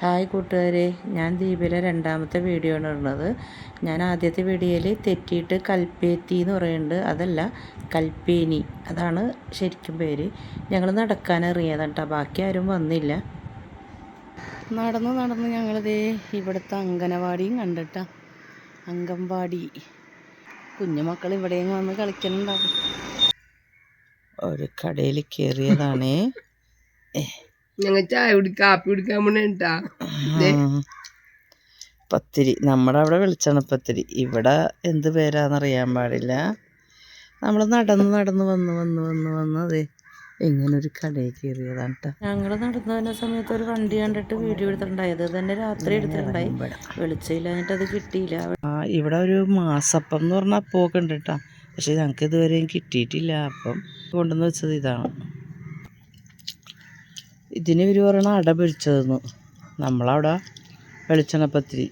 Hi കൂട്ടുകാരെ, ഞാൻ ദ്വീപിലെ രണ്ടാമത്തെ വീഡിയോ ആണ് ഇടുന്നത്. ഞാൻ ആദ്യത്തെ വീഡിയോയിൽ തെറ്റിയിട്ട് കൽപ്പേത്തി എന്ന് പറയുന്നുണ്ട്, അതല്ല കൽപ്പേനി, അതാണ് ശരിക്കും പേര്. ഞങ്ങൾ നടക്കാനിറങ്ങിയതാണ് കേട്ടോ, ബാക്കി ആരും വന്നില്ല. നടന്ന് ഞങ്ങളിതേ ഇവിടുത്തെ അംഗനവാടിയും കണ്ടിട്ടാ. അംഗൻവാടി കുഞ്ഞുമക്കൾ ഇവിടെയും വന്ന് കളിക്കുന്നുണ്ടാവും. ഒരു കടയിൽ കയറിയതാണേ. ഞങ്ങൾ കാപ്പി കുടിക്കാൻ പോണേട്ടാ. പത്തിരി, നമ്മുടെ അവിടെ വെളിച്ചെണ്ണപ്പത്തിരി, ഇവിടെ എന്ത് പേരാന്നറിയാൻ പാടില്ല. നമ്മൾ നടന്ന് വന്ന് അതെ ഇങ്ങനൊരു കടയിൽ കയറിയതാണ് കേട്ടോ. ഞങ്ങൾ നടന്നു വരുന്ന സമയത്ത് ഒരു വണ്ടി കണ്ടിട്ട് വീഡിയോ എടുത്തിട്ടുണ്ടായത് തന്നെ രാത്രി എടുത്തിട്ടുണ്ടായി. വെളിച്ചമില്ലാഞ്ഞിട്ട് അത് കിട്ടിയില്ല. ഇവിടെ ഒരു മാസപ്പം എന്ന് പറഞ്ഞാൽ അപ്പമൊക്കെ ഉണ്ട് കേട്ടോ, പക്ഷെ ഞങ്ങൾക്ക് ഇതുവരെയും കിട്ടിയിട്ടില്ല. അപ്പം കൊണ്ടുവന്ന് വെച്ചത് ഇതാണ്. ഇതിന് ഇവർ പറയണ അട പൊരിച്ചതെന്ന്, നമ്മളവിടെ വെളിച്ചെണ്ണപ്പത്തിരി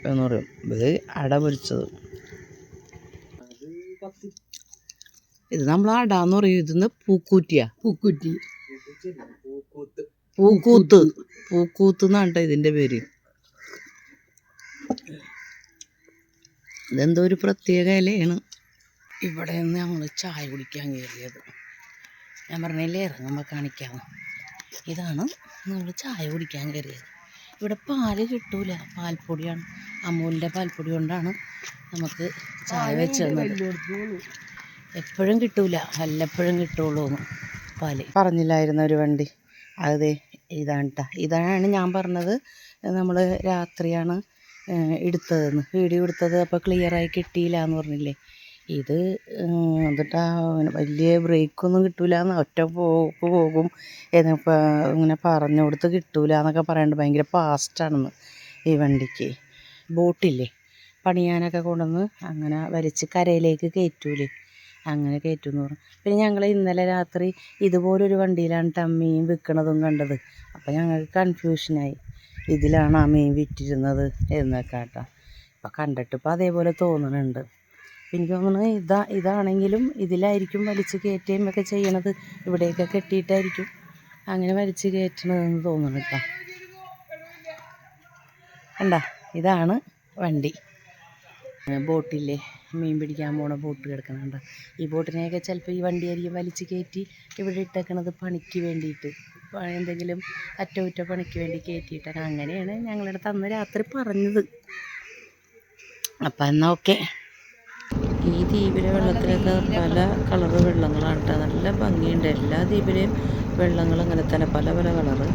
എന്ന് പറയും, ഇത് അട പൊരിച്ചത്. ഇത് നമ്മൾ അടാന്ന് പറയും. ഇതിന്ന് പൂക്കൂറ്റിയാ, പൂക്കൂത്ത് എന്നാണ് കേട്ടോ ഇതിൻ്റെ പേര്. ഇതെന്തോ ഒരു പ്രത്യേക ഇലയാണ്. ഇവിടെ നിന്ന് ഞങ്ങൾ ചായ കുടിക്കാൻ കയറിയത്. ഞാൻ പറഞ്ഞില്ലേ ഇറങ്ങുമ്പോൾ കാണിക്കാമെന്ന്. ഇതാണ് നമ്മൾ ചായ കുടിക്കാൻ കയറിയത്. ഇവിടെ പാല് കിട്ടൂല, പാൽപ്പൊടിയാണ്, അമൂലിൻ്റെ പാൽപ്പൊടി കൊണ്ടാണ് നമുക്ക് ചായ വെച്ച് തന്നത്. എപ്പോഴും കിട്ടൂല, വല്ലപ്പോഴും കിട്ടുള്ളൂ എന്ന് പാല്. പറഞ്ഞില്ലായിരുന്ന ഒരു വണ്ടി, അതെ ഇതാണ് കേട്ടോ. ഇതാണ് ഞാൻ പറഞ്ഞത്, നമ്മൾ രാത്രിയാണ് എടുത്തതെന്ന്, വീഡിയോ എടുത്തത്. അപ്പോൾ ക്ലിയറായി കിട്ടിയില്ല എന്ന് പറഞ്ഞില്ലേ. ഇത് എന്നിട്ടാ വലിയ ബ്രേക്കൊന്നും കിട്ടൂല എന്ന്, ഒറ്റ പോകും എന്നിപ്പോൾ ഇങ്ങനെ പറഞ്ഞു കൊടുത്ത് കിട്ടൂല എന്നൊക്കെ പറയുന്നുണ്ട്. ഭയങ്കര ഫാസ്റ്റാണെന്ന് ഈ വണ്ടിക്ക്. ബോട്ടില്ലേ പണിയാനൊക്കെ കൊണ്ടുവന്ന് അങ്ങനെ വലിച്ച് കരയിലേക്ക് കയറ്റൂലേ, അങ്ങനെ കയറ്റുമെന്ന് പറഞ്ഞു. പിന്നെ ഞങ്ങൾ ഇന്നലെ രാത്രി ഇതുപോലൊരു വണ്ടിയിലാണ് കേട്ടോ മീൻ വിൽക്കണതും കണ്ടത്. അപ്പോൾ ഞങ്ങൾക്ക് കൺഫ്യൂഷനായി, ഇതിലാണ് ആ മീൻ വിറ്റിരുന്നത് എന്നൊക്കെ കേട്ടോ. അപ്പോൾ കണ്ടിട്ട് ഇപ്പോൾ അതേപോലെ തോന്നുന്നുണ്ട്. എനിക്ക് തോന്നുന്നത് ഇതാണെങ്കിലും ഇതിലായിരിക്കും വലിച്ച് കയറ്റുകയും ഒക്കെ ചെയ്യണത്. ഇവിടെയൊക്കെ കെട്ടിയിട്ടായിരിക്കും അങ്ങനെ വലിച്ച് കയറ്റണതെന്ന് തോന്നുന്നു കേട്ടോ. കണ്ട, ഇതാണ് വണ്ടി. ബോട്ടില്ലേ, മീൻ പിടിക്കാൻ പോണ ബോട്ട് കിടക്കണുണ്ട്. ഈ ബോട്ടിനെയൊക്കെ ചിലപ്പോൾ ഈ വണ്ടിയായിരിക്കും വലിച്ച് കയറ്റി ഇവിടെ ഇട്ടേക്കണത് പണിക്ക് വേണ്ടിയിട്ട്, എന്തെങ്കിലും അറ്റകുറ്റ പണിക്ക് വേണ്ടി കയറ്റിയിട്ടൊക്കെ. അങ്ങനെയാണ് ഞങ്ങളുടെ അന്ന് രാത്രി പറഞ്ഞത്. അപ്പം എന്നാൽ ഓക്കെ. ഈ ദ്വീപിലെ വെള്ളത്തിലൊക്കെ പല കളറ് വെള്ളങ്ങളാണ് കേട്ടോ, നല്ല ഭംഗിയുണ്ട്. എല്ലാ ദ്വീപിലെയും വെള്ളങ്ങൾ അങ്ങനെ തന്നെ, പല കളറ്.